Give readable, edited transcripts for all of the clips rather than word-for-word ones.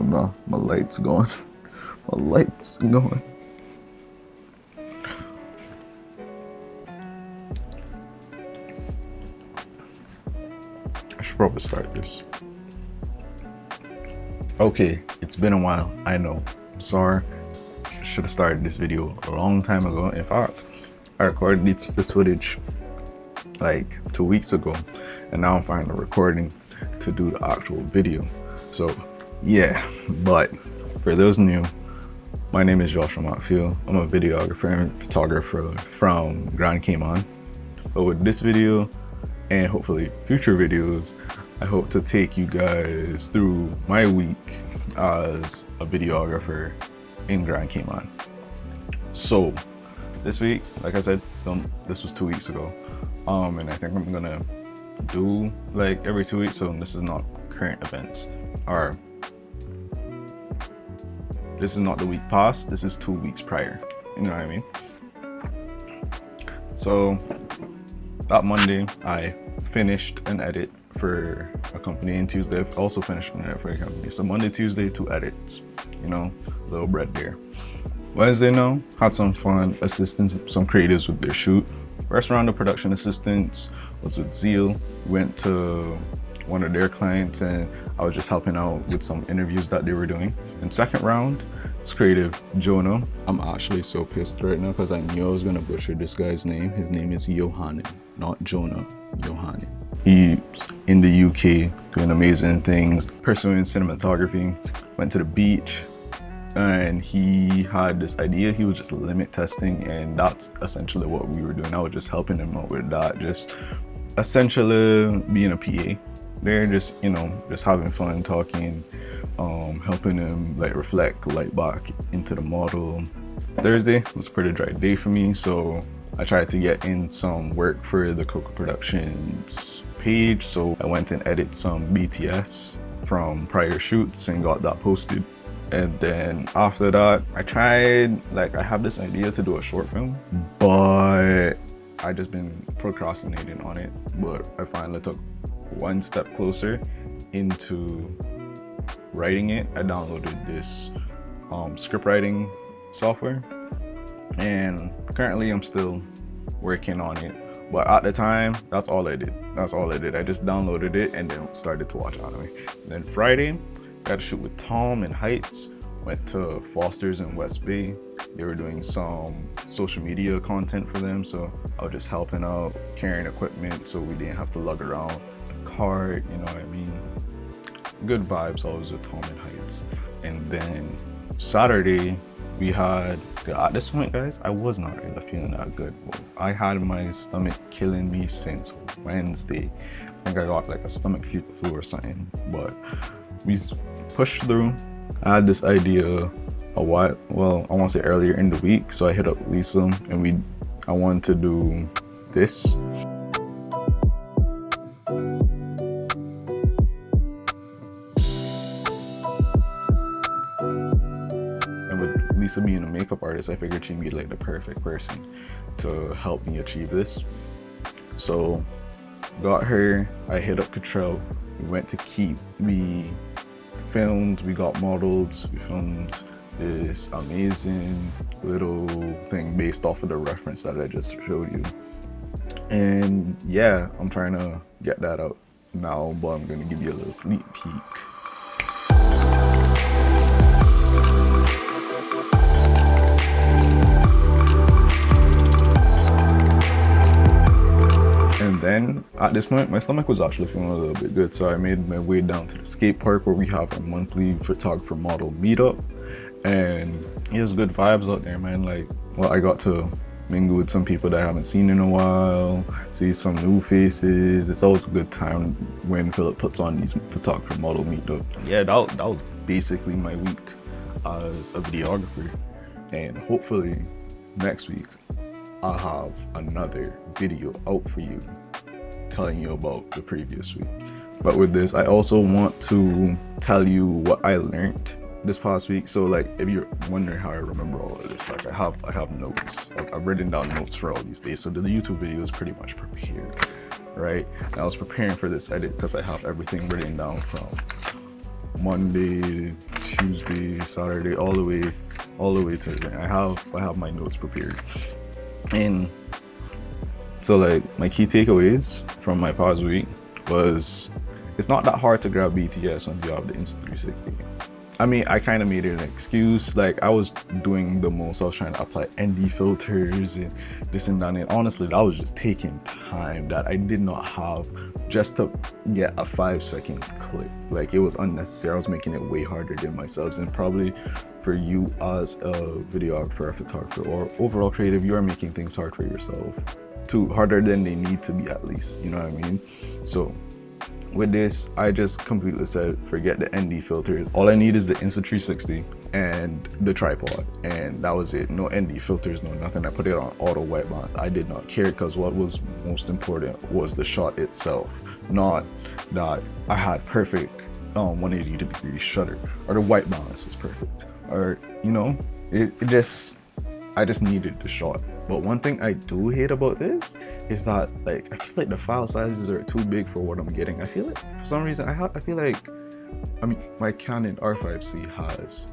nah, my light's gone. My light's gone. I should probably start this. Okay, it's been a while, I know. I'm sorry. Should have started this video a long time ago. In fact, I recorded this footage like 2 weeks ago, and now I'm finally recording to do the actual video. So yeah, but for those new, my name is Joshua Matfield. I'm a videographer and photographer from Grand Cayman. But with this video and hopefully future videos, I hope to take you guys through my week as a videographer in Grand Cayman. So this week, like I said, this was 2 weeks ago, and I think I'm gonna do like every 2 weeks. So this is not current events, or this is not the week past, this is 2 weeks prior, you know what I mean? So that Monday I finished an edit for a company, and Tuesday I've also finished an edit for a company. So Monday, Tuesday, 2 edits, you know, little bread there. Wednesday now, had some fun, assistance, some creatives with their shoot. First round of production assistance was with Zeal. Went to one of their clients and I was just helping out with some interviews that they were doing. And second round, it's creative Jonah. I'm actually so pissed right now because I knew I was gonna butcher this guy's name. His name is Johannes, not Jonah, Johannes. He's in the UK doing amazing things, pursuing cinematography, went to the beach, and he had this idea. He was just limit testing, and that's essentially what we were doing. I was just helping him out with that, just essentially being a PA. They're just, you know, just having fun, talking, helping him like reflect light back into the model. Thursday was a pretty dry day for me, so I tried to get in some work for the Coco Productions page. So I went and edited some BTS from prior shoots and got that posted. And then after that, I tried, like, I have this idea to do a short film, but I just been procrastinating on it. But I finally took one step closer into writing it. I downloaded this script writing software, and currently I'm still working on it. But at the time, that's all I did. I just downloaded it and then started to watch anime. And then Friday, I had to shoot with Tom in Heights. Went to Foster's in West Bay. They were doing some social media content for them, so I was just helping out, carrying equipment so we didn't have to lug around the cart, you know what I mean? Good vibes always with Tom in Heights. And then Saturday, we had, at this point guys, I was not really feeling that good. I had my stomach killing me since Wednesday. I think I got like a stomach flu or something, but we pushed through. I had this idea a while, well, I want to say earlier in the week, so I hit up Lisa and I wanted to do this. And with Lisa being a makeup artist, I figured she'd be like the perfect person to help me achieve this. So got her, I hit up Cottrell, we went to Keep, we filmed, we got models, we filmed this amazing little thing based off of the reference that I just showed you. And yeah, I'm trying to get that out now, but I'm gonna give you a little sneak peek. And then at this point, my stomach was actually feeling a little bit good, so I made my way down to the skate park where we have our monthly photographer model meetup. And it was good vibes out there, man. Like, well, I got to mingle with some people that I haven't seen in a while, see some new faces. It's always a good time when Philip puts on these photographer model meetup. Yeah, that was basically my week as a videographer. And hopefully next week I'll have another video out for you telling you about the previous week. But with this, I also want to tell you what I learned this past week. So like, if you're wondering how I remember all of this, like I have notes, like I've written down notes for all these days. So the YouTube video is pretty much prepared, right? And I was preparing for this edit because I have everything written down from Monday, Tuesday, Saturday, all the way to the end. I have my notes prepared. And so like my key takeaways from my past week was it's not that hard to grab BTS once you have the Insta360. I mean, I kind of made it an excuse. Like, I was doing the most. I was trying to apply ND filters and this and that. And honestly, that was just taking time that I did not have just to get a 5-second clip. Like, it was unnecessary. I was making it way harder than myself. And probably for you as a videographer, a photographer, or overall creative, you are making things hard for yourself. Too harder than they need to be, at least. You know what I mean? So with this, I just completely said, forget the ND filters. All I need is the Insta360 and the tripod, and that was it. No ND filters, no nothing. I put it on auto white balance. I did not care, because what was most important was the shot itself, not that I had perfect 180-degree shutter, or the white balance was perfect, or you know, I just needed the shot. But one thing I do hate about this is that, like, I feel like the file sizes are too big for what I'm getting. I feel like for some reason I feel like, I mean, my Canon R5C has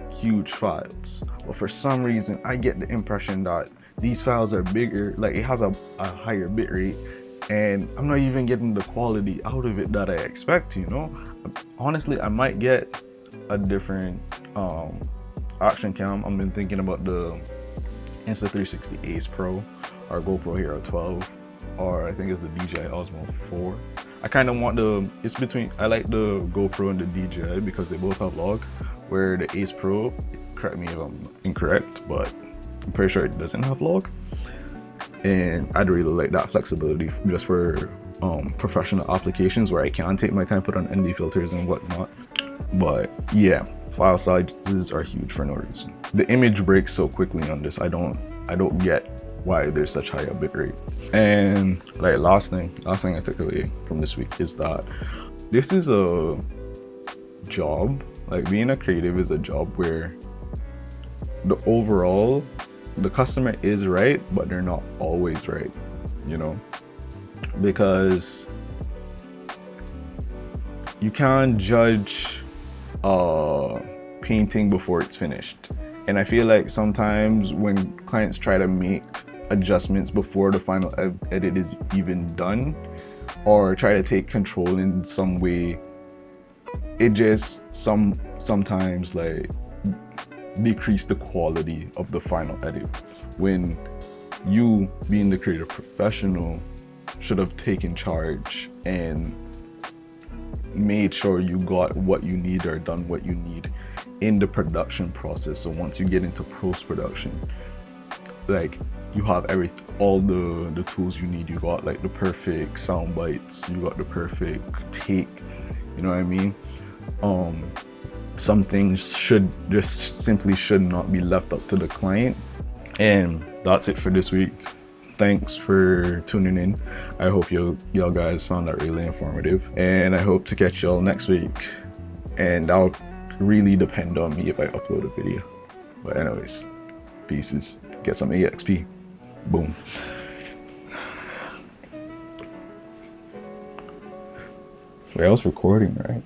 huge files, but for some reason I get the impression that these files are bigger, like it has a higher bit rate, and I'm not even getting the quality out of it that I expect, you know. Honestly, I might get a different action cam. I've been thinking about the Insta360 Ace Pro or GoPro Hero 12, or I think it's the DJI Osmo 4. I kind of want it's between, I like the GoPro and the DJI because they both have log, where the Ace Pro, correct me if I'm incorrect, but I'm pretty sure it doesn't have log. And I'd really like that flexibility just for professional applications where I can take my time, put on ND filters and whatnot. But yeah, file sizes are huge for no reason. The image breaks so quickly on this. I don't get why there's such high a bit rate. And like last thing I took away from this week is that this is a job, like being a creative is a job where the customer is right, but they're not always right, you know, because you can't judge painting before it's finished. And I feel like sometimes when clients try to make adjustments before the final edit is even done, or try to take control in some way, it just sometimes like decrease the quality of the final edit, when you, being the creative professional, should have taken charge and made sure you got what you need or done what you need in the production process. So once you get into post-production, like you have all the tools you need. You got like the perfect sound bites, you got the perfect take, you know what I mean? Some things should not be left up to the client. And that's it for this week. Thanks for tuning in. I hope y'all guys found that really informative, and I hope to catch y'all next week. And that'll really depend on me if I upload a video. But anyways, pieces. Get some EXP. Boom. Wait, I was recording, right?